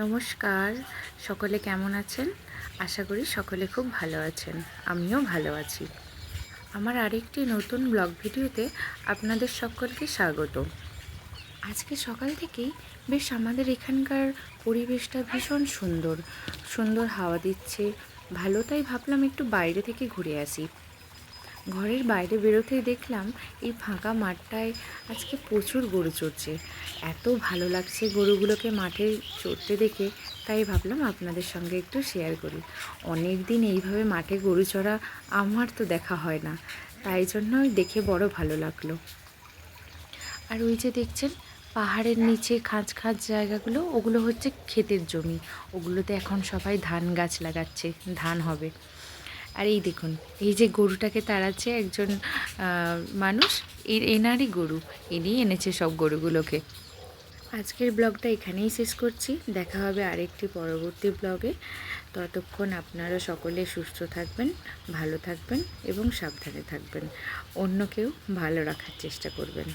নমস্কার, সকলে কেমন আছেন? আশা করি সকলে খুব ভালো আছেন। আমিও ভালো আছি। আমার আরেকটি নতুন ব্লগ ভিডিওতে আপনাদের সকলকে স্বাগত। আজকে সকাল থেকেই বেশ আমাদের এখানকার পরিবেশটা ভীষণ সুন্দর। সুন্দর হাওয়া দিচ্ছে। ভালো, তাই ভাবলাম একটু বাইরে থেকে ঘুরে আসি। ঘরের বাইরে বেরোতেই দেখলাম এই ফাঁকা মাঠটায় আজকে প্রচুর গরু চড়ছে। এত ভালো লাগছে গরুগুলোকে মাঠে চড়তে দেখে, তাই ভাবলাম আপনাদের সঙ্গে একটু শেয়ার করি। অনেক দিন এইভাবে মাঠে গরু চড়া আমার তো দেখা হয় না, তাই জন্যই দেখে বড় ভালো লাগলো। আর ওই যে দেখছেন পাহাড়ের নিচে খাঁজ খাঁজ জায়গাগুলো, ওগুলো হচ্ছে ক্ষেতের জমি। ওগুলোতে এখন সবাই ধান গাছ লাগাচ্ছে, ধান হবে। আর এই দেখুন, এই যে গরুটাকে তাড়াচ্ছে একজন মানুষ, এনারই গরু, ইনি এনেছে সব গরুগুলোকে। আজকের ব্লগটা এখানেই শেষ করছি। দেখা হবে আরেকটি পরবর্তী ব্লগে। ততক্ষণ আপনারা সকলে সুস্থ থাকবেন, ভালো থাকবেন এবং সাবধানে থাকবেন। অন্যকেও ভালো রাখার চেষ্টা করবেন।